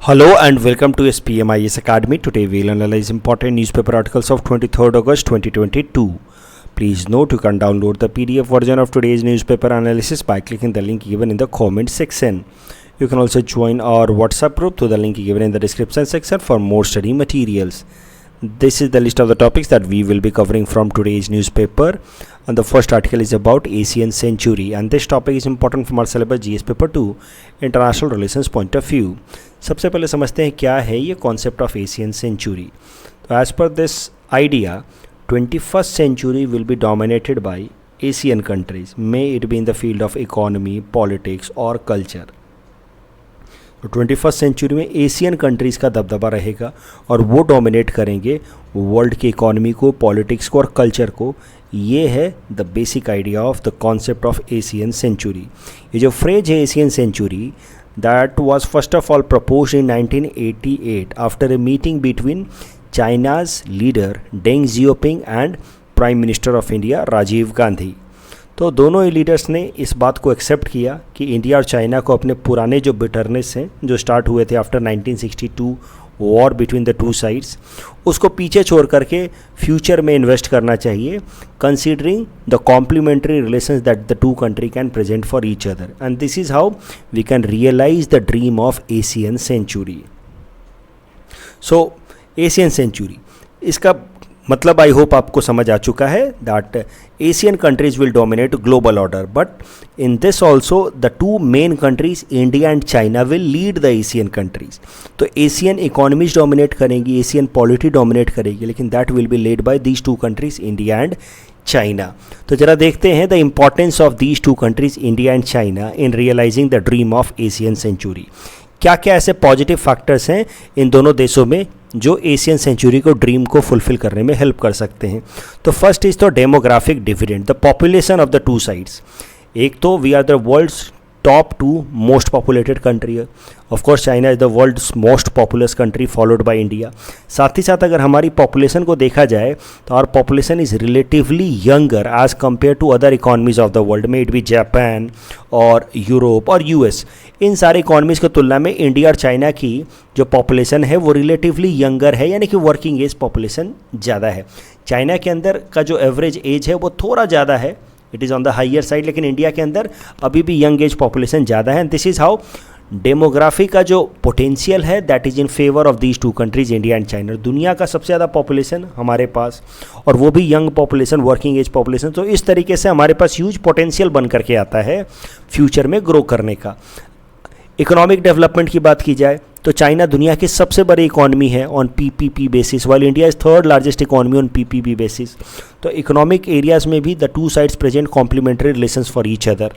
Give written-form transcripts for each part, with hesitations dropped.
Hello and welcome to SPMIS Academy. Today we'll analyze important newspaper articles of 23rd August 2022. Please note you can download the PDF version of today's newspaper analysis by clicking the link given in the comment section. You can also join our WhatsApp group through the link given in the description section for more study materials. This is the list of the topics that we will be covering from today's newspaper. And the first article is about Asian century, and this topic is important from our syllabus GS paper 2 international relations point of view. सबसे पहले समझते हैं क्या है ये concept of Asian century. तो as per this idea 21st century will be dominated by Asian countries, may it be in the field of economy, politics और culture. तो 21st सेंचुरी में एशियन कंट्रीज़ का दबदबा रहेगा और वो डोमिनेट करेंगे वर्ल्ड की इकोनॉमी को, पॉलिटिक्स को और कल्चर को. ये है the basic idea of the concept of Asian century. ये जो फ्रेज है Asian century, that was first of all proposed in 1988 after a meeting between China's leader Deng Xiaoping and prime minister of India Rajiv Gandhi. तो दोनों ही leaders ने इस बात को accept किया कि इंडिया और चाइना को अपने पुराने जो बिटरनेस हैं जो स्टार्ट हुए थे after 1962 war between the two sides, उसको पीछे छोड़ करके फ्यूचर में इन्वेस्ट करना चाहिए, considering the complementary relations that the two country can present for each other. And this is how we can realise the dream of Asian century. So Asian century, इसका मतलब I hope आपको समझ आ चुका है that Asian countries will dominate global order, but in this also the to main countries India and China will lead the Asian countries. तो Asian economies dominate करेंगी, Asian polity dominate करेगी, लेकिन that will be led by these two countries India and China. तो जरा देखते हैं the importance of these two countries India and China in realising the dream of Asian century. क्या क्या ऐसे पॉजिटिव फैक्टर्स हैं इन दोनों देशों में जो एशियन सेंचुरी को ड्रीम को फुलफिल करने में हेल्प कर सकते हैं. तो फर्स्ट इज तो demographic dividend, the population of the two sides. एक तो we are the world's top 2 most populated country है. Of course China is the world's most populous country followed by India. साथ ही साथ अगर हमारी पॉपुलेशन को देखा जाए तो our population is relatively younger age compare to other economies of the world, may it be Japan और यूरोप और यूएस. इन सारे इकॉनमीज़ की तुलना में इंडिया और चाइना की जो पॉपुलेशन है वो रिलेटिवली यंगर है, यानी कि वर्किंग एज पॉपुलेशन ज़्यादा है. चाइना के अंदर का जो एवरेज एज है वो थोड़ा ज़्यादा है, it is on the higher side, लेकिन इंडिया के अंदर अभी भी यंग एज पॉपुलेशन ज़्यादा है. And this is how demography का जो पोटेंशियल है that is in favour of these two countries India and China. दुनिया का सबसे ज़्यादा पॉपुलेशन हमारे पास, और वो भी young population, working age population. तो इस तरीके से हमारे पास ह्यूज पोटेंशियल बन करके आता है फ्यूचर में ग्रो करने का. इकोनॉमिक डेवलपमेंट की बात की जाए तो चाइना दुनिया की सबसे बड़ी इकॉनमी है on PPP basis, while India is third largest economy on PPP basis. तो इकोनॉमिक एरियाज़ में भी the two sides present complementary relations for each other.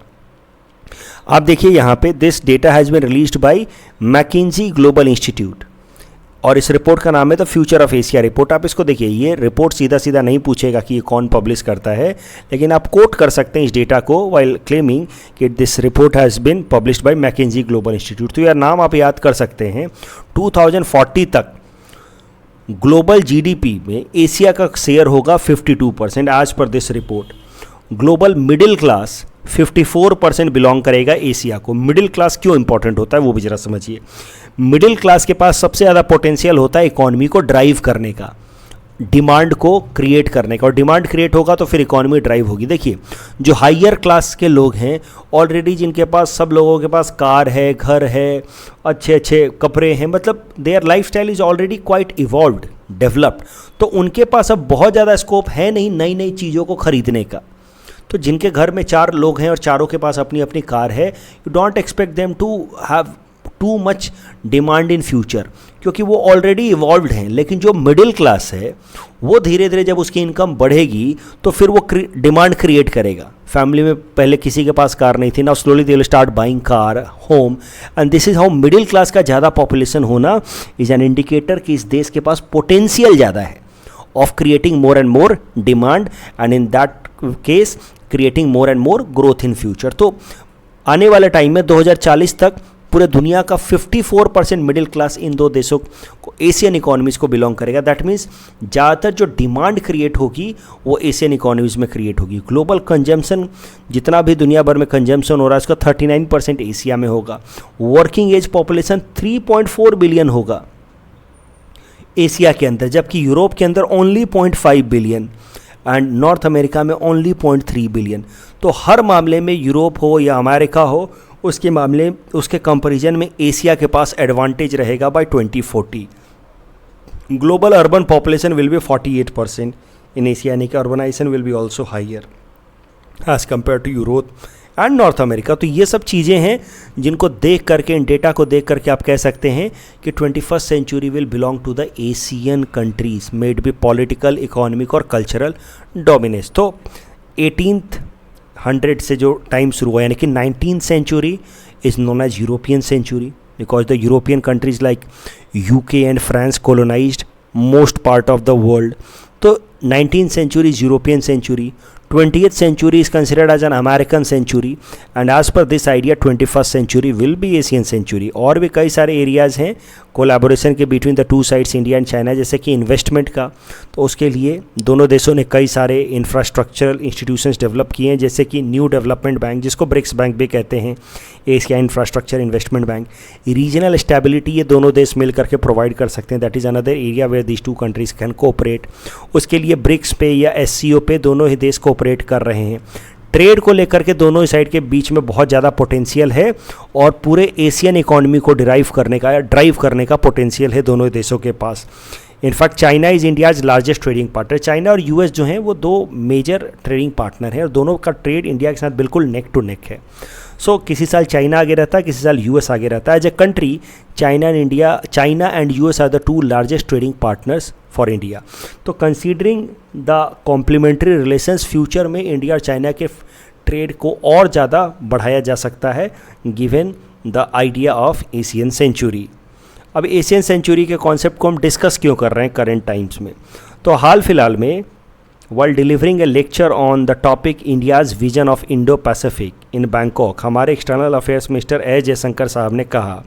आप देखिए यहाँ पे this data has been released by McKinsey Global Institute, और इस report का नाम है the future of Asia report. आप इसको देखिए, ये रिपोर्ट सीधा सीधा नहीं पूछेगा कि ये कौन पब्लिश करता है, लेकिन आप कोट कर सकते हैं इस डेटा को वाइल क्लेमिंग कि this report has been published by McKinsey Global Institute. तो यार नाम आप याद कर सकते हैं. 2040 तक ग्लोबल जीडीपी में एशिया का शेयर होगा 52% as per this report. Global middle class 54% belong करेगा एशिया को. मिडिल क्लास क्यों इंपॉर्टेंट होता है वो भी जरा समझिए. मिडिल क्लास के पास सबसे ज़्यादा पोटेंशियल होता है इकॉनमी को ड्राइव करने का, डिमांड को क्रिएट करने का, और डिमांड क्रिएट होगा तो फिर इकॉनमी ड्राइव होगी. देखिए जो हायर क्लास के लोग हैं ऑलरेडी, जिनके पास, सब लोगों के पास कार है, घर है, अच्छे अच्छे कपड़े हैं, मतलब their life style is already quite evolved, developed. तो उनके पास अब बहुत ज़्यादा स्कोप है नहीं नई नई चीज़ों को खरीदने का. तो जिनके घर में 4 लोग हैं और चारों के पास अपनी अपनी कार है, you don't expect them to have too much demand in future, क्योंकि वो ऑलरेडी इवॉल्व्ड हैं. लेकिन जो मिडिल क्लास है वो धीरे धीरे जब उसकी इनकम बढ़ेगी तो फिर वो डिमांड क्रिएट करेगा. फैमिली में पहले किसी के पास कार नहीं थी, now slowly they will start buying car, home, and this is how middle class का ज़्यादा पॉपुलेशन होना इज़ एन इंडिकेटर कि इस देश के पास पोटेंशियल ज़्यादा है of creating more and more demand, and in that case creating more and more growth in future. तो आने वाले टाइम में 2040 तक पूरे दुनिया का 54% मिडिल क्लास इन दो देशों को, एशियन इकोनॉमीज़ को बिलोंग करेगा। दैट मीन्स ज़्यादातर जो डिमांड क्रिएट होगी वो एशियन इकोनॉमीज़ में क्रिएट होगी। ग्लोबल कंजम्पशन, जितना भी दुनिया भर में कंजम्पशन हो रहा है उसका 39% एशिया में होगा। वर्किंग एज पॉपुलेशन 3.4 बिलियन होगा एशिया के अंदर, जबकि यूरोप के अंदर only 0.5 billion and North America में ओनली 0.3 बिलियन। तो हर मामले में यूरोप हो या अमेरिका हो, उसके मामले उसके कंपैरिजन में एशिया के पास एडवांटेज रहेगा by 2040। Global urban population will be 48% in Asia, यानी कि urbanisation will be also higher as compare to Europe and North America. तो ये सब चीज़ें हैं जिनको देख करके, इन डेटा को देख करके आप कह सकते हैं कि 21st century will belong to the Asian countries may it be political, economic और कल्चरल डोमिनेंस। तो 1800 से जो टाइम शुरू हुआ, यानी कि 19th century is known as European century because the European countries like UK and France colonised most part of the world. तो 19th century is European century, 20th century is considered as an American century and as per this idea 21st century will be Asian century। और भी कई सारे areas हैं collaboration के between the two sides India and China, जैसे कि investment का। तो उसके लिए दोनों देशों ने कई सारे इंफ्रास्ट्रक्चरल इंस्टीट्यूशंस डेवलप किए हैं, जैसे कि न्यू डेवलपमेंट बैंक, जिसको ब्रिक्स बैंक भी कहते हैं, Asia infrastructure investment bank. Regional stability ये दोनों देश मिल करके प्रोवाइड कर सकते हैं, that is another area where these two countries can cooperate. उसके लिए ब्रिक्स पे या SCO पे दोनों ही देश कोऑपरेट कर रहे हैं। ट्रेड को लेकर के दोनों ही साइड के बीच में बहुत ज़्यादा पोटेंशियल है और पूरे एशियन इकोनॉमी को ड्राइव करने का पोटेंशियल है दोनों देशों के पास। In fact China is India's largest trading partner. China और US जो हैं वो दो मेजर ट्रेडिंग पार्टनर हैं और दोनों का ट्रेड इंडिया के साथ बिल्कुल नेक टू नेक है। सो किसी साल चाइना आगे रहता है, किसी साल US आगे रहता है। As a country China and US are the two largest trading partners for India. तो considering the complementary relations, future में इंडिया और चाइना के ट्रेड को और ज़्यादा बढ़ाया जा सकता है given the idea of Asian century. अब एशियन सेंचुरी के कॉन्सेप्ट को हम डिस्कस क्यों कर रहे हैं करेंट टाइम्स में? तो हाल फिलहाल में while delivering a lecture on the topic India's vision of Indo-Pacific in Bangkok, हमारे external affairs mister S Jaishankar साहब ने कहा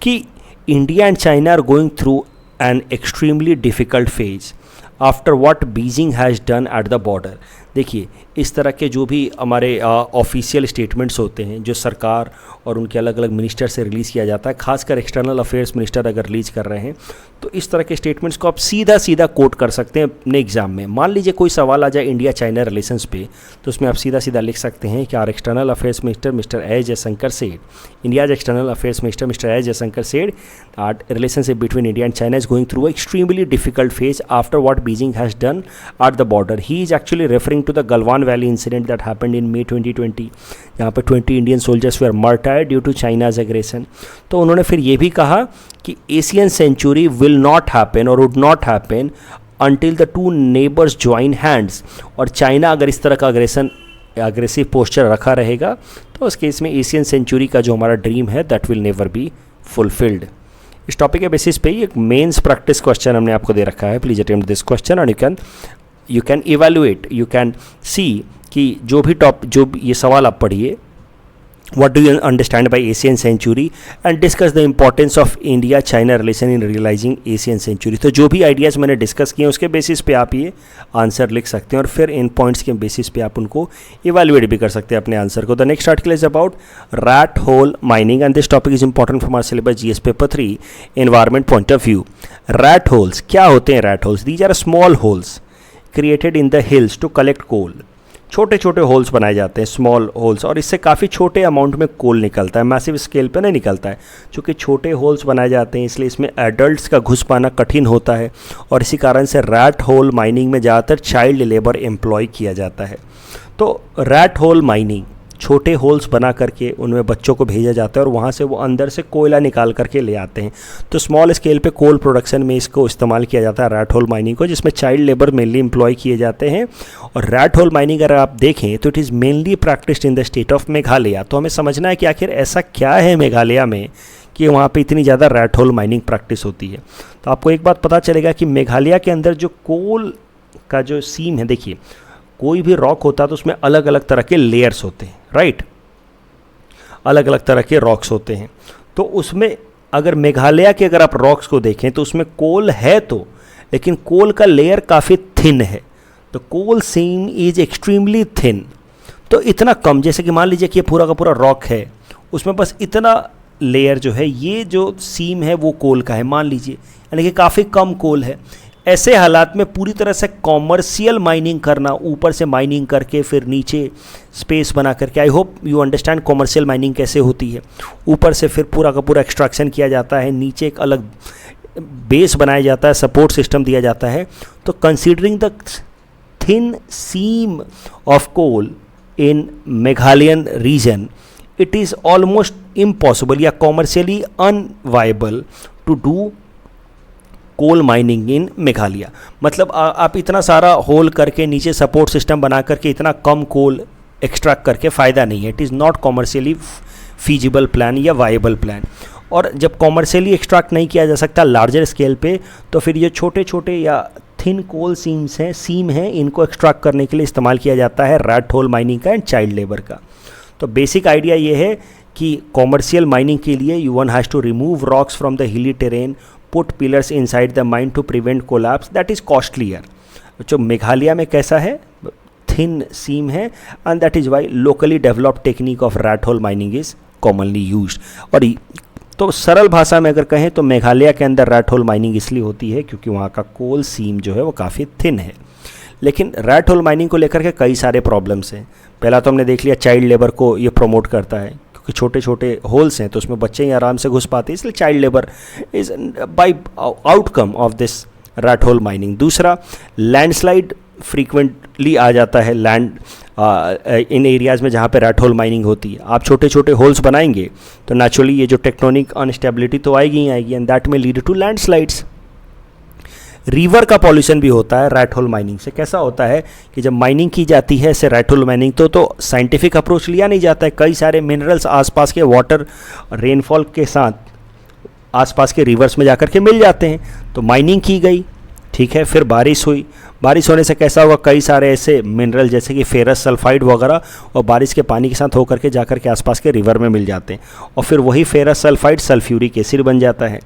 कि India and China are going through an extremely difficult phase after what Beijing has done at the border. देखिए, इस तरह के जो भी हमारे ऑफिशियल स्टेटमेंट्स होते हैं जो सरकार और उनके अलग अलग मिनिस्टर से रिलीज़ किया जाता है, खासकर एक्सटर्नल अफेयर्स मिनिस्टर अगर रिलीज़ कर रहे हैं, तो इस तरह के स्टेटमेंट्स को आप सीधा कोट कर सकते हैं अपने एग्जाम में। मान लीजिए कोई सवाल आ जाए इंडिया चाइना रिलेशंस पे, तो उसमें आप सीधा लिख सकते हैं कि our external affairs minister mister S Jaishankar said, India's external affairs minister mister S Jaishankar said that relationship between India and China is going through a extremely difficult phase after what Beijing has done at the border. He is actually referring to the Galwan valley incident that happened in May 2020, जहाँ पर 20 Indian soldiers were murdered due to China's aggression. तो उन्होंने फिर ये भी कहा कि Asian century will not happen और would not happen until the two neighbors join hands। और चाइना अगर इस तरह का अग्रेसिव पोस्चर रखा रहेगा तो उस केस में एशियन सेंचुरी का जो हमारा ड्रीम है that will never be fulfilled. इस टॉपिक के बेसिस पे ही एक मेंस प्रैक्टिस क्वेश्चन हमने आपको दे रखा है। Please attempt this question and you can evaluate, you can see कि जो ये सवाल आप पढ़िए, what do you understand by Asian century and discuss the importance of India China relation in realizing Asian century। तो जो भी आइडियाज़ मैंने डिस्कस किए उसके बेसिस पे आप ये आंसर लिख सकते हैं और फिर इन पॉइंट्स के बेसिस पे आप उनको इवेल्युएट भी कर सकते हैं अपने आंसर को। The next article is about rat hole mining and this topic is important from our syllabus GS paper 3 environment point of view. Rat holes क्या होते हैं? Rat holes these are small holes created in the hills to collect coal. छोटे छोटे holes बनाए जाते हैं, small holes, और इससे काफ़ी छोटे अमाउंट में कोल निकलता है, मैसिव स्केल पे नहीं निकलता है। चूँकि छोटे होल्स बनाए जाते हैं इसलिए इसमें एडल्ट्स का घुस पाना कठिन होता है और इसी कारण से रैट होल माइनिंग में ज़्यादातर चाइल्ड लेबर एम्प्लॉय किया जाता है। तो रैट होल माइनिंग, छोटे होल्स बना करके उनमें बच्चों को भेजा जाता है और वहाँ से वो अंदर से कोयला निकाल करके ले आते हैं। तो स्मॉल स्केल पे कोल प्रोडक्शन में इसको इस्तेमाल किया जाता है रैट होल माइनिंग को, जिसमें चाइल्ड लेबर मेनली एम्प्लॉय किए जाते हैं। और रैट होल माइनिंग अगर आप देखें तो it is mainly practised in the state of Meghalaya. तो हमें समझना है कि आखिर ऐसा क्या है मेघालय में कि वहाँ पे इतनी ज़्यादा रैट होल माइनिंग प्रैक्टिस होती है। तो आपको एक बात पता चलेगा कि मेघालय के अंदर जो कोल का जो सीम है, देखिए कोई भी रॉक होता है तो उसमें अलग अलग तरह के लेयर्स होते हैं, राइट, अलग अलग तरह के रॉक्स होते हैं। तो उसमें अगर मेघालय के अगर आप रॉक्स को देखें तो उसमें कोल है तो, लेकिन कोल का लेयर काफ़ी थिन है। तो कोल सीम इज एक्सट्रीमली थिन। तो इतना कम, जैसे कि मान लीजिए कि ये पूरा का पूरा रॉक है, उसमें बस इतना लेयर जो है, ये जो सीम है वो कोल का है मान लीजिए, यानी कि काफ़ी कम कोल है। ऐसे हालात में पूरी तरह से कॉमर्शियल माइनिंग करना, ऊपर से माइनिंग करके फिर नीचे स्पेस बना करके, I hope you understand commercial mining कैसे होती है। ऊपर से फिर पूरा का पूरा एक्सट्रैक्शन किया जाता है, नीचे एक अलग बेस बनाया जाता है, सपोर्ट सिस्टम दिया जाता है। तो considering the thin seam of coal in Meghalayan region, it is almost impossible या commercially unviable to do coal mining in Meghalaya. मतलब आप इतना सारा होल करके नीचे सपोर्ट सिस्टम बना करके इतना कम कोल एक्सट्रैक्ट करके फ़ायदा नहीं है। It is not commercially feasible plan या वाइबल प्लान। और जब कॉमर्शियली एक्सट्रैक्ट नहीं किया जा सकता लार्जर स्केल पे, तो फिर ये छोटे छोटे या थिन कोल सीम हैं, इनको एक्सट्रैक्ट करने के लिए इस्तेमाल किया जाता है रैट होल माइनिंग का एंड चाइल्ड लेबर का। तो बेसिक आइडिया ये है कि कॉमर्शियल माइनिंग के लिए you one has to remove rocks from the hilly terrain, put pillars inside the mine to prevent collapse, that is costlier. जो मेघालय में कैसा है, थिन सीम है, and that is why locally developed technique of rat hole mining is commonly used. और तो सरल भाषा में अगर कहें तो मेघालय के अंदर रैट होल माइनिंग इसलिए होती है क्योंकि वहाँ का कोल सीम जो है वो काफ़ी थिन है। लेकिन रैट होल माइनिंग को लेकर के कई सारे प्रॉब्लम्स हैं। पहला तो हमने देख लिया, चाइल्ड लेबर को ये प्रमोट करता है क्योंकि छोटे छोटे होल्स हैं तो उसमें बच्चे ही आराम से घुस पाते हैं, इसलिए child labour is by outcome of this rat hole mining. दूसरा, लैंडस्लाइड फ्रीक्वेंटली आ जाता है लैंड इन एरियाज़ में जहाँ पे रैट होल माइनिंग होती है। आप छोटे छोटे होल्स बनाएंगे तो नेचुरली ये जो टेक्टोनिक अनस्टेबिलिटी तो आएगी ही आएगी, एंड दैट में लीड टू लैंडस्लाइड्स। रिवर का पॉल्यूशन भी होता है रैट होल माइनिंग से। कैसा होता है कि जब माइनिंग की जाती है ऐसे रैट होल माइनिंग तो साइंटिफिक अप्रोच लिया नहीं जाता है। कई सारे मिनरल्स आसपास के वाटर रेनफॉल के साथ आसपास के रिवर्स में जाकर के मिल जाते हैं। तो माइनिंग की गई, ठीक है, फिर बारिश हुई, बारिश होने से कैसा होगा, कई सारे ऐसे मिनरल जैसे कि फेरस सल्फाइड वगैरह और बारिश के पानी के साथ होकर के जाकर के आसपास के रिवर में मिल जाते हैं, और फिर वही फेरस सल्फाइड सल्फ्यूरिक एसिड बन जाता है,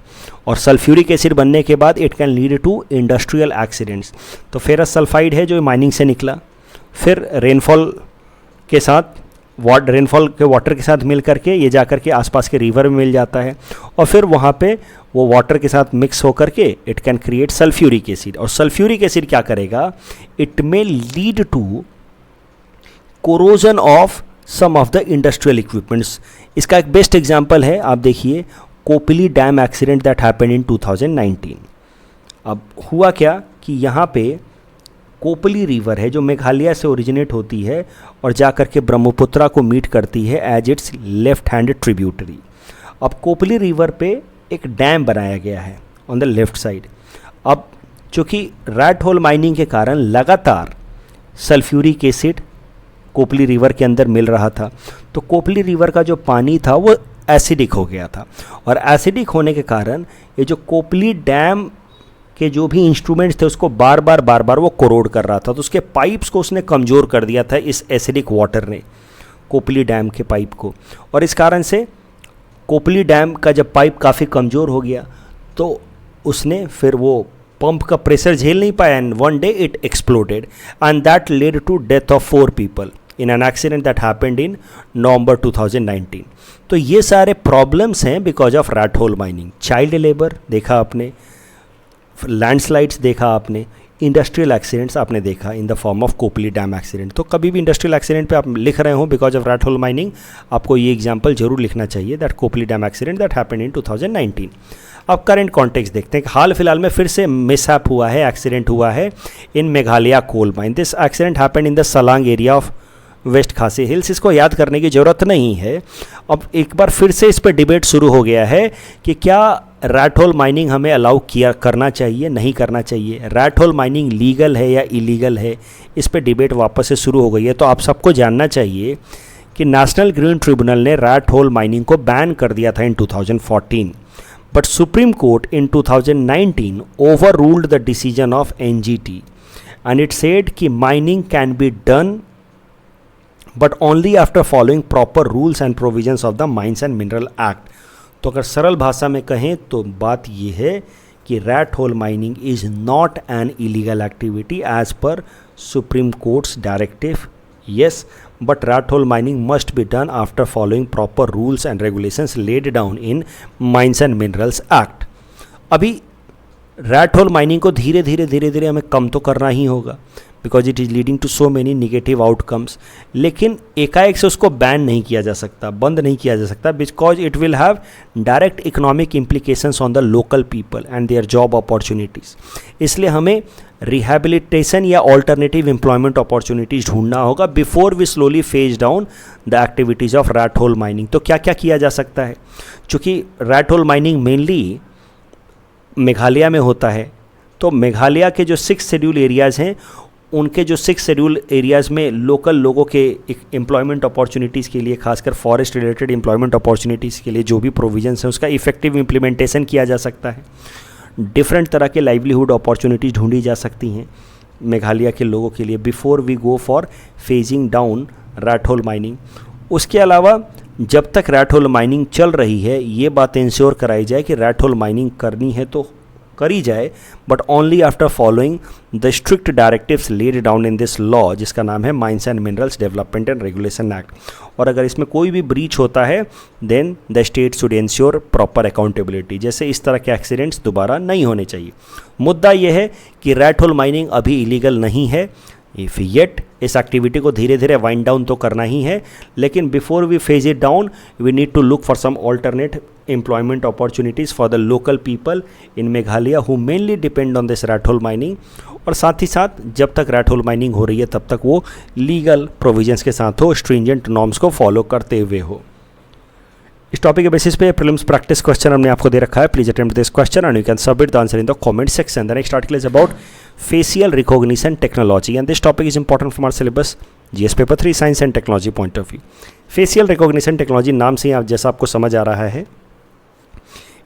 और सल्फ्यूरिक एसिड बनने के बाद it can lead to industrial accidents. तो फेरस सल्फाइड है जो माइनिंग से निकला, फिर रेनफॉल के साथ रेनफॉल के वाटर के साथ मिल करके ये जाकर के आसपास के रिवर में मिल जाता है, और फिर वहाँ पे वो वाटर के साथ मिक्स होकर के it can create sulphuric acid. और सल्फ्यूरिक एसिड क्या करेगा, it may lead to corrosion of some of the industrial equipments. इसका एक बेस्ट एग्जांपल है, आप देखिए Kopili dam accident that happened in 2019। अब हुआ क्या कि यहाँ पे कोपली रिवर है जो मेघालय से ओरिजिनेट होती है और जाकर के ब्रह्मपुत्रा को मीट करती है as its left hand tributary. अब कोपली रिवर पे एक डैम बनाया गया है ऑन द लेफ्ट साइड। अब चूँकि रैट होल माइनिंग के कारण लगातार सल्फ्यूरिक एसिड कोपली रिवर के अंदर मिल रहा था, तो कोपली रिवर का जो पानी था वो एसिडिक हो गया था, और एसिडिक होने के कारण ये जो कोपली डैम के जो भी इंस्ट्रूमेंट्स थे उसको बार बार वो कोरोड कर रहा था। तो उसके पाइप्स को उसने कमज़ोर कर दिया था इस एसिडिक वाटर ने, कोपली डैम के पाइप को, और इस कारण से कोपली डैम का जब पाइप काफ़ी कमज़ोर हो गया तो उसने फिर वो पंप का प्रेशर झेल नहीं पाया, and one day it exploded and that led to death of 4 people in an accident that happened in November 2019। तो ये सारे प्रॉब्लम्स हैं because of rat hole mining. Child labour देखा आपने, लैंडस्लाइड्स देखा आपने, इंडस्ट्रियल एक्सीडेंट्स आपने देखा in the form of Kopili dam accident. तो कभी भी इंडस्ट्रियल एक्सीडेंट पे आप लिख रहे हो because of rat hole mining, आपको ये एग्जांपल जरूर लिखना चाहिए that Kopili dam accident that happened in 2019। अब करंट कॉन्टेक्स्ट देखते हैं कि हाल फिलहाल में फिर से मिसहैप हुआ है, एक्सीडेंट हुआ है in Meghalaya coal mine. This accident happened in the Salang area of west Khasi hills. इसको याद करने की ज़रूरत नहीं है। अब एक बार फिर से इस पर डिबेट शुरू हो गया है कि क्या रैट होल माइनिंग हमें अलाउ करना चाहिए, नहीं करना चाहिए, रैट होल माइनिंग लीगल है या इलीगल है, इस पर डिबेट वापस से शुरू हो गई है। तो आप सबको जानना चाहिए कि नेशनल ग्रीन ट्रिब्यूनल ने रैट होल माइनिंग को बैन कर दिया था in 2014, but supreme court in 2019 overruled the decision of NGT and it said कि mining can be done but only after following proper rules and provisions of the Mines and Mineral Act। तो अगर सरल भाषा में कहें तो बात ये है कि rat hole mining is not an illegal activity as per Supreme Court's directive, yes, but rat hole mining must be done after following proper rules and regulations laid down in Mines and Minerals Act. अभी rat hole mining को धीरे धीरे हमें कम तो करना ही होगा, because it is leading to so many negative outcomes, लेकिन एकाएक से उसको बैन नहीं किया जा सकता, बंद नहीं किया जा सकता, because it will have direct economic implications on the local people and their job opportunities. इसलिए हमें रिहैबिलिटेशन या ऑल्टरनेटिव एम्प्लॉयमेंट अपॉर्चुनिटीज़ ढूंढना होगा before we slowly phase down the activities of rat hole mining. तो क्या क्या किया जा सकता है? चूँकि rat hole mining mainly Meghalaya में होता है, तो मेघालय के जो 6 शेड्यूल एरियाज़ हैं, उनके जो 6 शेड्यूल एरियाज़ में लोकल लोगों के एम्प्लॉयमेंट अपॉर्चुनिटीज़ के लिए, खासकर फॉरेस्ट रिलेटेड एम्प्लॉयमेंट अपॉर्चुनिटीज़ के लिए जो भी प्रोविजंस हैं उसका इफेक्टिव इम्प्लीमेंटेशन किया जा सकता है. डिफरेंट तरह के लाइवलीहुड अपॉर्चुनिटीज़ ढूंढी जा सकती हैं मेघालय के लोगों के लिए before we go for phasing down rat hole mining. उसके अलावा जब तक रैट होल माइनिंग चल रही है, ये बात इंश्योर कराई जाए कि रैट होल माइनिंग करनी है तो करी जाए, but only after following the strict directives laid down in this law, जिसका नाम है Mines and Minerals Development and Regulation Act. और अगर इसमें कोई भी ब्रीच होता है then the state should ensure proper accountability. जैसे इस तरह के एक्सीडेंट्स दोबारा नहीं होने चाहिए. मुद्दा यह है कि रैट होल माइनिंग अभी इलीगल नहीं है, इफ़ येट इस एक्टिविटी को धीरे धीरे वाइंड डाउन तो करना ही है, लेकिन before we phase it down we need to look for some alternate employment opportunities for the local people in Meghalaya who mainly depend on this rat hole mining. और साथ ही साथ जब तक रैट होल माइनिंग हो रही है तब तक वो लीगल प्रोविजंस के साथ हो, स्ट्रिंजेंट नॉर्म्स को फॉलो करते हुए हो. इस टॉपिक के बेसिस पे प्रीलिम्स प्रैक्टिस क्वेश्चन हमने आपको दे रखा है. Please attempt this question and you can submit the answer in the comment section. The next article is about facial recognition technology and this topic is important from our syllabus GS paper 3 science and technology point of view. facial recognition technology नाम से आप जैसा आपको समझ आ रहा है,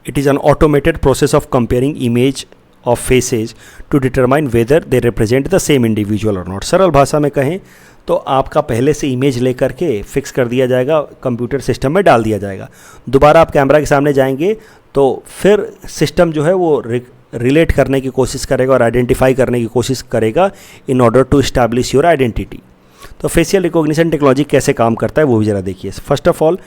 it is an automated process of comparing image of faces to determine whether they represent the same individual or not. सरल भाषा में कहें तो आपका पहले से इमेज लेकर के फिक्स कर दिया जाएगा, कंप्यूटर सिस्टम में डाल दिया जाएगा. दोबारा आप कैमरा के सामने जाएंगे तो फिर सिस्टम जो है वो रिलेट करने की कोशिश करेगा और आइडेंटिफाई करने की कोशिश करेगा in order to establish your identity. तो फेशियल रिकॉग्निशन टेक्नोलॉजी कैसे काम करता है वो भी ज़रा देखिए. First of all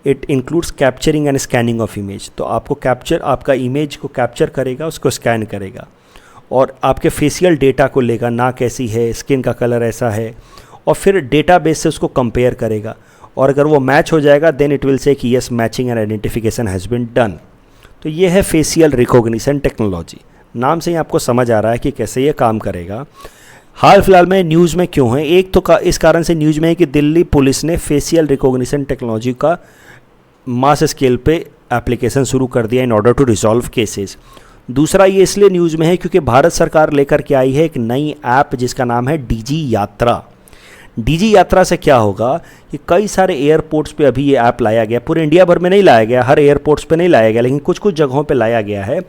it includes capturing and scanning of image. तो आपका इमेज को कैप्चर करेगा, उसको स्कैन करेगा और आपके फेशियल डेटा को लेगा, नाक कैसी है, स्किन का कलर ऐसा है, और फिर डेटाबेस से उसको कंपेयर करेगा. और अगर वो मैच हो जाएगा देन इट विल से कि yes matching and identification has been done. तो ये है फेशियल रिकॉग्निशन टेक्नोलॉजी. नाम से ही आपको समझ आ रहा है कि कैसे ये काम करेगा. हाल फिलहाल में न्यूज़ में क्यों है? एक तो इस कारण से न्यूज़ में है कि दिल्ली पुलिस ने फेशियल रिकॉग्निशन टेक्नोलॉजी का मास स्केल पे एप्लीकेशन शुरू कर दिया in order to resolve cases. दूसरा ये इसलिए न्यूज़ में है क्योंकि भारत सरकार लेकर के आई है एक नई ऐप जिसका नाम है डीजी यात्रा. डीजी यात्रा से क्या होगा कि कई सारे एयरपोर्ट्स पे अभी ये ऐप लाया गया. पूरे इंडिया भर में नहीं लाया गया, हर एयरपोर्ट्स पे नहीं लाया गया, लेकिन कुछ कुछ जगहों पे लाया गया है.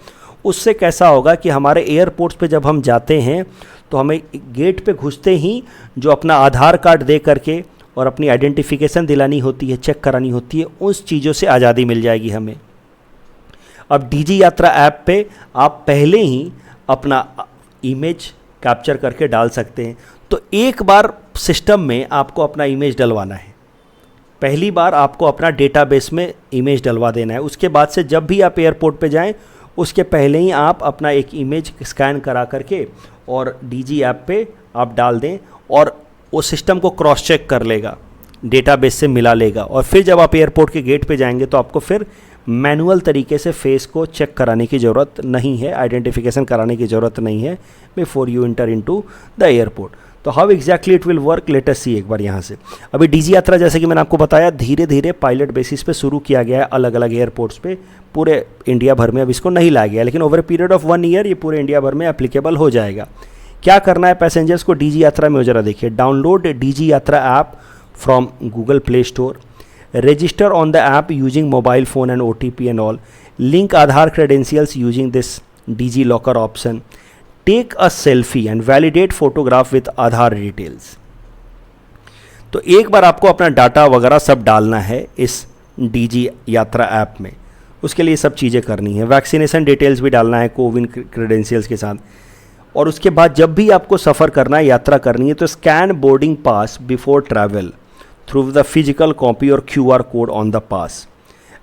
उससे कैसा होगा कि हमारे एयरपोर्ट्स पे जब हम जाते हैं तो हमें गेट पे घुसते ही जो अपना आधार कार्ड दे करके और अपनी आइडेंटिफिकेशन दिलानी होती है, चेक करानी होती है, उस चीज़ों से आज़ादी मिल जाएगी हमें. अब डीजी यात्रा ऐप पे आप पहले ही अपना इमेज कैप्चर करके डाल सकते हैं. तो एक बार सिस्टम में आपको अपना इमेज डलवाना है, पहली बार आपको अपना डेटाबेस में इमेज डलवा देना है. उसके बाद से जब भी आप एयरपोर्ट पे जाएं उसके पहले ही आप अपना एक इमेज स्कैन करा करके और डीजी ऐप पे आप डाल दें और वो सिस्टम को क्रॉस चेक कर लेगा, डेटाबेस से मिला लेगा. और फिर जब आप एयरपोर्ट के गेट पे जाएंगे तो आपको फिर मैनुअल तरीके से फेस को चेक कराने की ज़रूरत नहीं है, आइडेंटिफिकेशन कराने की ज़रूरत नहीं है before you enter into the airport. तो how exactly it will work, let us see एक बार यहाँ से. अभी डीजी यात्रा जैसे कि मैंने आपको बताया धीरे धीरे पायलट बेसिस पे शुरू किया गया है अलग अलग एयरपोर्ट्स पे. पूरे इंडिया भर में अब इसको नहीं लाया गया, लेकिन over a period of 1 year ये पूरे इंडिया भर में एप्लीकेबल हो जाएगा. क्या करना है पैसेंजर्स को डीजी यात्रा में, ज़रा देखिए. डाउनलोड डीजी यात्रा app from Google play store, register on the app using mobile phone and OTP and all, link Aadhaar credentials using this DG Locker option, take a selfie and validate photograph with Aadhaar details. तो एक बार आपको अपना data वगैरह सब डालना है इस DG यात्रा ऐप में. उसके लिए सब चीज़ें करनी है, वैक्सीनेशन डिटेल्स भी डालना है कोविन क्रेडेंशियल्स के साथ। और उसके बाद जब भी आपको सफ़र करना है, यात्रा करनी है, तो scan boarding pass before travel through the physical copy और QR code on the pass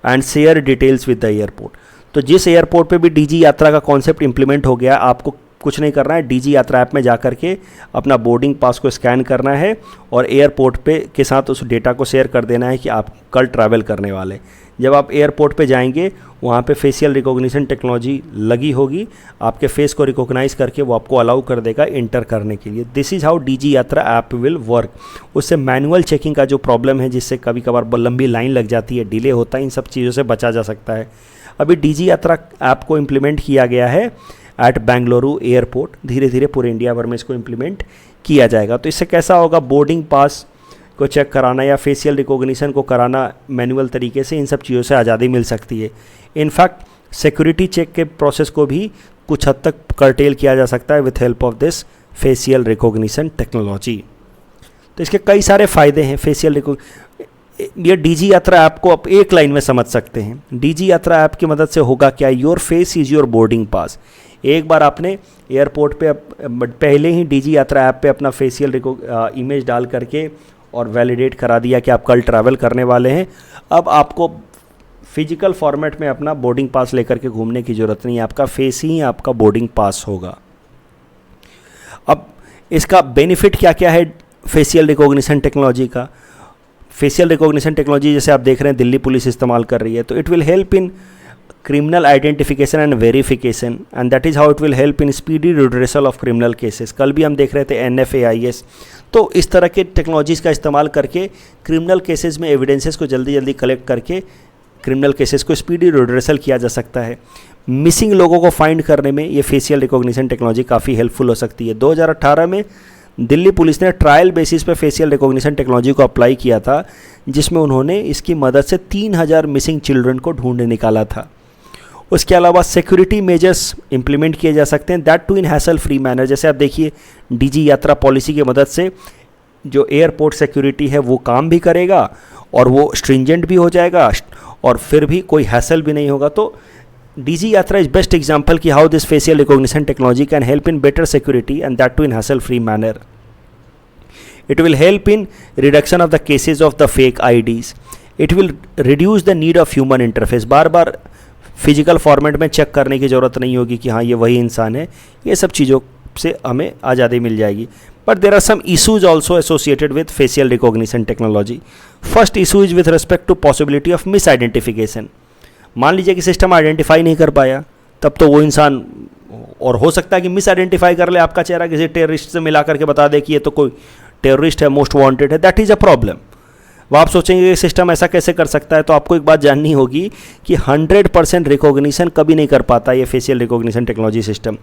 and share details with the airport. तो जिस एयरपोर्ट पे भी डीजी यात्रा का कॉन्सेप्ट इंप्लीमेंट हो गया, आपको कुछ नहीं करना है, डीजी यात्रा ऐप में जा करके अपना बोर्डिंग पास को स्कैन करना है और एयरपोर्ट पे के साथ उस डेटा को शेयर कर देना है कि आप कल ट्रैवल करने वाले। जब आप एयरपोर्ट पे जाएंगे, वहाँ पे फेशियल रिकॉग्निशन टेक्नोलॉजी लगी होगी, आपके फेस को रिकॉग्नाइज करके वो आपको अलाउ कर देगा इंटर करने के लिए। दिस इज़ हाउ डीजी यात्रा ऐप विल वर्क। उससे मैनुअल चेकिंग का जो प्रॉब्लम है, जिससे कभी कभार लंबी लाइन लग जाती है, डिले होता है, इन सब चीज़ों से बचा जा सकता है। अभी डीजी यात्रा ऐप को इम्प्लीमेंट किया गया है एट बेंगलुरु एयरपोर्ट, धीरे धीरे पूरे इंडिया भर में इसको इम्प्लीमेंट किया जाएगा। तो इससे कैसा होगा, बोर्डिंग पास को चेक कराना या फेशियल रिकॉग्निशन को कराना मैनुअल तरीके से, इन सब चीज़ों से आज़ादी मिल सकती है। इनफैक्ट सिक्योरिटी चेक के प्रोसेस को भी कुछ हद तक कर्टेल किया जा सकता है with help of this facial recognition technology. तो इसके कई सारे फ़ायदे हैं। फेशियल ये डीजी यात्रा ऐप को आप एक लाइन में समझ सकते हैं। डीजी यात्रा ऐप की मदद से होगा क्या, your face is your boarding pass. एक बार आपने एयरपोर्ट पे पहले ही डीजी यात्रा ऐप पे अपना फेशियल इमेज डाल करके और वैलिडेट करा दिया कि आप कल ट्रैवल करने वाले हैं, अब आपको फिजिकल फॉर्मेट में अपना बोर्डिंग पास लेकर के घूमने की ज़रूरत नहीं है, आपका फेस ही आपका बोर्डिंग पास होगा। अब इसका बेनिफिट क्या क्या है फेशियल रिकॉग्निशन टेक्नोलॉजी का। फेशियल रिकॉग्निशन टेक्नोलॉजी जैसे आप देख रहे हैं दिल्ली पुलिस इस्तेमाल कर रही है, तो it will help in criminal identification and verification and that is how it will help in speedy redressal of criminal cases। कल भी हम देख रहे थे NFAIS। तो इस तरह के टेक्नोलॉजीज़ का इस्तेमाल करके क्रिमिनल केसेस में एविडेंसेस को जल्दी जल्दी कलेक्ट करके क्रिमिनल केसेस को स्पीडी रिड्रेसल किया जा सकता है। मिसिंग लोगों को फाइंड करने में ये फेशियल रिकॉग्निशन टेक्नोलॉजी काफ़ी हेल्पफुल हो सकती है। 2018 में दिल्ली पुलिस ने ट्रायल बेसिस पे फेशियल रिकॉग्निशन टेक्नोलॉजी को अप्लाई किया था, जिसमें उन्होंने इसकी मदद से 3000 मिसिंग चिल्ड्रन को ढूंढ निकाला था। उसके अलावा सिक्योरिटी मेजर्स इंप्लीमेंट किए जा सकते हैं, that too in hassle free manner. जैसे आप देखिए डीजी यात्रा पॉलिसी की मदद से जो एयरपोर्ट सिक्योरिटी है वो काम भी करेगा और वो स्ट्रिंजेंट भी हो जाएगा और फिर भी कोई हैसल भी नहीं होगा। तो DigiYatra is best example कि how this facial recognition technology can help in better security and that too in hassle free manner. It will help in reduction of the cases of the fake IDs. It will reduce the need of human interface. Bar bar physical format में check करने की ज़रूरत नहीं होगी कि हाँ ये वही इंसान है। ये सब चीज़ों से हमें आज़ादी मिल जाएगी। But there are some issues also associated with facial recognition technology. First issue is with respect to possibility of misidentification. मान लीजिए कि सिस्टम आइडेंटिफाई नहीं कर पाया, तब तो वो इंसान, और हो सकता है कि मिस आइडेंटिफाई कर ले, आपका चेहरा किसी टेररिस्ट से मिला करके बता दे कि ये तो कोई टेररिस्ट है, मोस्ट वांटेड है। That is a problem. वो आप सोचेंगे कि सिस्टम ऐसा कैसे कर सकता है, तो आपको एक बात जाननी होगी कि 100% रिकॉग्निशन कभी नहीं कर पाता ये facial recognition technology system.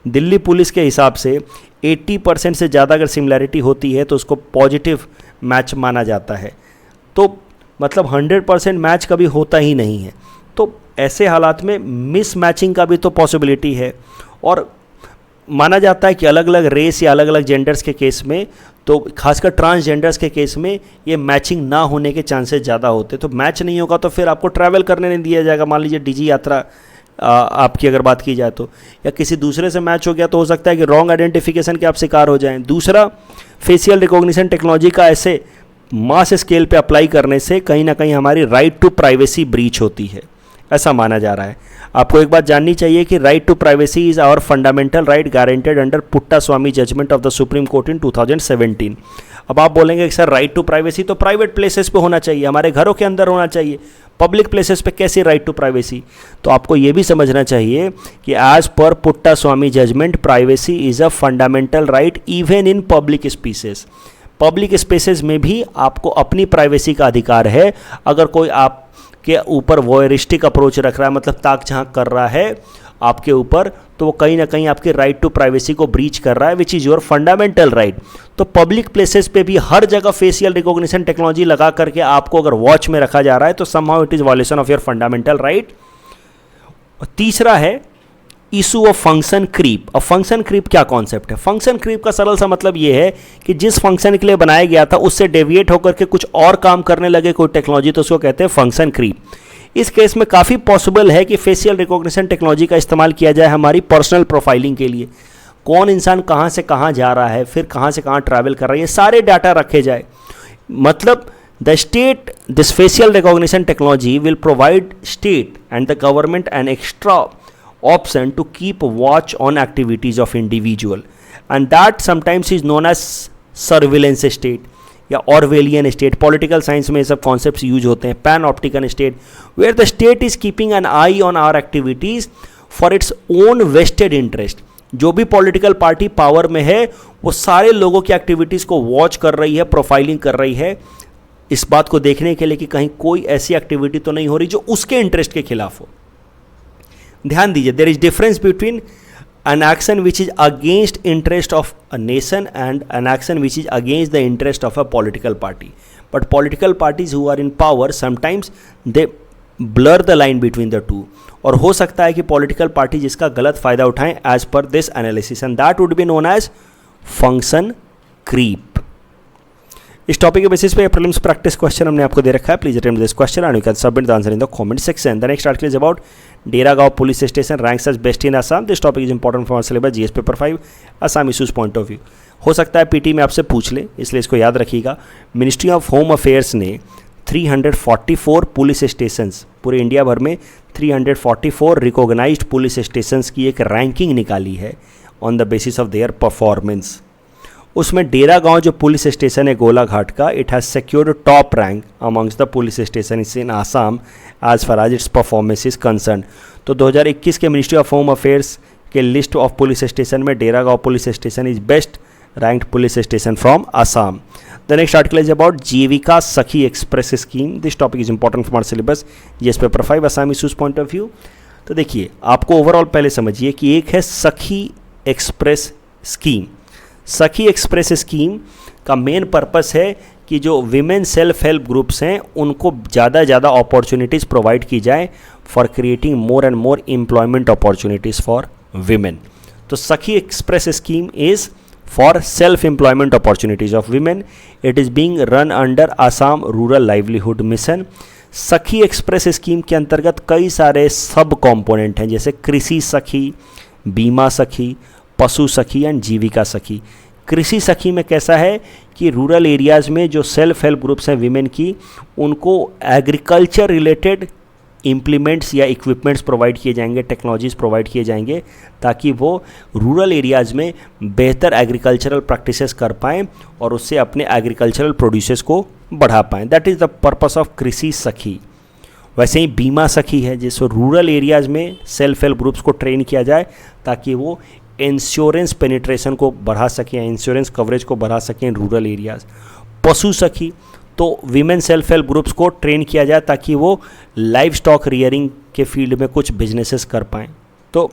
Delhi police के हिसाब से 80% से ज़्यादा अगर सिमिलैरिटी होती है तो उसको पॉजिटिव मैच माना जाता है। तो मतलब 100% मैच कभी होता ही नहीं है। तो ऐसे हालात में मिस मैचिंग का भी तो पॉसिबिलिटी है, और माना जाता है कि अलग अलग रेस या अलग अलग जेंडर्स के केस में, तो खासकर ट्रांसजेंडर्स के केस में ये मैचिंग ना होने के चांसेस ज़्यादा होते। तो मैच नहीं होगा तो फिर आपको ट्रैवल करने नहीं दिया जाएगा। मान लीजिए डीजी यात्रा आपकी अगर बात की जाए तो, या किसी दूसरे से मैच हो गया तो हो सकता है कि रॉन्ग आइडेंटिफिकेशन के आप शिकार हो जाएं। दूसरा, फेशियल रिकॉग्निशन टेक्नोलॉजी का ऐसे मास स्केल पे अप्लाई करने से कहीं ना कहीं हमारी राइट टू प्राइवेसी ब्रीच होती है, ऐसा माना जा रहा है। आपको एक बात जाननी चाहिए कि right to privacy is our fundamental right guaranteed under Puttaswamy judgement of the supreme court in 2017। अब आप बोलेंगे कि सर राइट टू प्राइवेसी तो प्राइवेट प्लेसेस पे होना चाहिए, हमारे घरों के अंदर होना चाहिए, पब्लिक प्लेसेस पे कैसे राइट टू प्राइवेसी? तो आपको ये भी समझना चाहिए कि as per Puttaswamy judgment privacy is a fundamental right even in public spaces. Public spaces में भी आपको अपनी प्राइवेसी का अधिकार है। अगर कोई आप के ऊपर वॉयरिस्टिक अप्रोच रख रहा है, मतलब ताक झांक कर रहा है आपके ऊपर, तो वो कहीं ना कहीं आपके राइट टू प्राइवेसी को ब्रीच कर रहा है, which is your fundamental right. तो पब्लिक प्लेसेस पे भी हर जगह फेशियल रिकॉग्निशन टेक्नोलॉजी लगा करके आपको अगर वॉच में रखा जा रहा है तो somehow it is violation of your fundamental right. तीसरा है इशू ऑफ फंक्शन क्रीप। अब फंक्शन क्रीप क्या कॉन्सेप्ट है? फंक्शन क्रीप का सरल सा मतलब ये है कि जिस फंक्शन के लिए बनाया गया था उससे डेविएट होकर के कुछ और काम करने लगे कोई टेक्नोलॉजी, तो उसको कहते हैं फंक्शन क्रीप। इस केस में काफ़ी पॉसिबल है कि फेशियल रिकॉग्निशन टेक्नोलॉजी का इस्तेमाल किया जाए हमारी पर्सनल प्रोफाइलिंग के लिए। कौन इंसान कहाँ से कहाँ जा रहा है, फिर कहाँ से कहाँ ट्रैवल कर रहा है, ये सारे डाटा रखे जाए। मतलब the state, this facial recognition technology will provide state and the government an extra option to keep watch on activities of individual, and that sometimes is known as surveillance state या Orwellian state. Political science में ये सब concepts use होते हैं। Panopticon state, where the state is keeping an eye on our activities for its own vested interest. जो भी political party power में है वो सारे लोगों की एक्टिविटीज़ को वॉच कर रही है, प्रोफाइलिंग कर रही है, इस बात को देखने के लिए कि कहीं कोई ऐसी एक्टिविटी तो नहीं हो रही जो उसके इंटरेस्ट के खिलाफ हो। ध्यान दीजिए, there is difference between an action which is against interest of a nation and an action which is against the interest of a political party. But political parties who are in power sometimes they blur the line between the two. और हो सकता है कि political party जिसका गलत फायदा उठाएं as per this analysis, and that would be known as function creep. इस टॉपिक के बेसिस पे प्रीलिम्स प्रैक्टिस क्वेश्चन हमने आपको दे रखा है। Please attempt this question and you can submit the answer in the comment section. The next article is about Deragaon police station ranks as best in Assam. This topic is important for syllabus GS paper 5 Assam issues point of view. हो सकता है PT में आपसे पूछ ले, इसलिए इसको याद रखिएगा। मिनिस्ट्री ऑफ होम अफेयर्स ने 344 पुलिस स्टेशंस, पूरे इंडिया भर में 344 रिकॉग्नाइज्ड पुलिस स्टेशंस की एक रैंकिंग निकाली है on the basis of their performance. उसमें डेरागांव जो पुलिस स्टेशन है गोलाघाट का, it has secured top rank amongst the police station in Assam as far as its performance is concern. तो 2021 के मिनिस्ट्री ऑफ होम अफेयर्स के लिस्ट ऑफ पुलिस स्टेशन में Deragaon police station is best ranked police station from Assam. The next article is about Jeevika Sakhi express scheme. This topic is important for syllabus GS paper 5 Assam issues point of view. तो देखिए, आपको overall पहले समझिए कि एक है सखी एक्सप्रेस स्कीम। सखी एक्सप्रेस स्कीम का मेन पर्पस है कि जो विमेन सेल्फ हेल्प ग्रुप्स हैं उनको ज़्यादा ज़्यादा अपॉर्चुनिटीज़ प्रोवाइड की जाए for creating more and more employment opportunities for women. तो सखी express scheme is for self employment opportunities of women. It is being run under Assam rural livelihood mission. सखी express scheme के अंतर्गत कई सारे सब कॉम्पोनेंट हैं, जैसे कृषि सखी, बीमा सखी, पशु सखी एंड जीविका सखी। कृषि सखी में कैसा है कि रूरल एरियाज़ में जो सेल्फ हेल्प ग्रुप्स हैं विमेन की, उनको एग्रीकल्चर रिलेटेड इम्प्लीमेंट्स या इक्विपमेंट्स प्रोवाइड किए जाएंगे, टेक्नोलॉजीज़ प्रोवाइड किए जाएंगे, ताकि वो रूरल एरियाज़ में बेहतर एग्रीकल्चरल प्रैक्टिसेस कर पाएँ और उससे अपने एग्रीकल्चरल प्रोड्यूसेस को बढ़ा पाएँ। That is the purpose of कृषि सखी। वैसे ही बीमा सखी है, जिसको रूरल एरियाज़ में सेल्फ हेल्प ग्रुप्स को ट्रेन किया जाए ताकि वो इंश्योरेंस पेनिट्रेशन को बढ़ा सकें, इंश्योरेंस कवरेज को बढ़ा सकें रूरल एरियाज़। पशु सखी, तो विमेन सेल्फ हेल्प ग्रुप्स को ट्रेन किया जाए ताकि वो लाइव स्टॉक रियरिंग के फील्ड में कुछ बिजनेसेस कर पाएँ। तो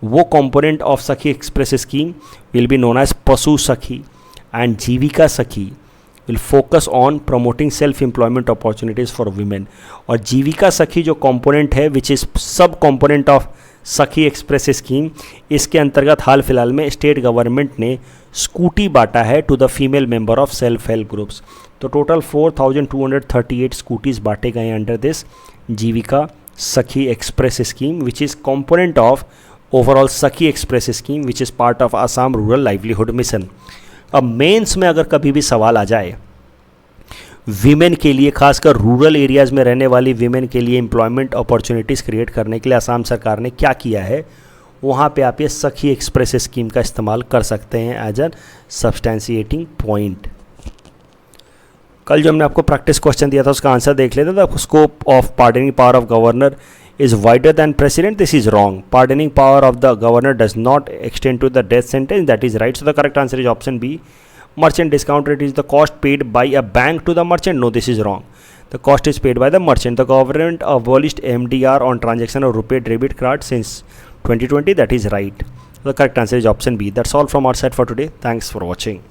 वो component of Sakhi express Scheme will be known as Pashu Sakhi. And Jeevika Sakhi will focus on promoting self employment opportunities for women. और जीविका सखी जो कंपोनेंट है which is sub component of Sakhi express Scheme, इसके अंतर्गत हाल फिलहाल में स्टेट गवर्नमेंट ने स्कूटी बांटा है to the female member of self help groups. तो टोटल 4238 स्कूटीज़ बांटे गए under this Jeevika Sakhi express scheme which is component of overall Sakhi express scheme which is part of Assam rural livelihood mission. अब mains में अगर कभी भी सवाल आ जाए विमेन के लिए, खासकर रूरल एरियाज़ में रहने वाली विमेन के लिए एम्प्लॉयमेंट अपॉर्चुनिटीज़ क्रिएट करने के लिए असम सरकार ने क्या किया है, वहाँ पे आप ये सखी एक्सप्रेस स्कीम का इस्तेमाल कर सकते हैं एज एन सब्सटेंशिएटिंग पॉइंट। कल जो हमने आपको प्रैक्टिस क्वेश्चन दिया था उसका आंसर देख लेते थे। Scope of pardoning power of governor is wider than president. This is wrong. Pardoning power of the governor does not extend to the death sentence. That is right. So the correct answer is option B. Merchant discount rate is the cost paid by a bank to the merchant. No, this is wrong. The cost is paid by the merchant. The government abolished MDR on transaction of RuPay debit card since 2020. That is right. So the correct answer is option B. That's all from our side for today. Thanks for watching.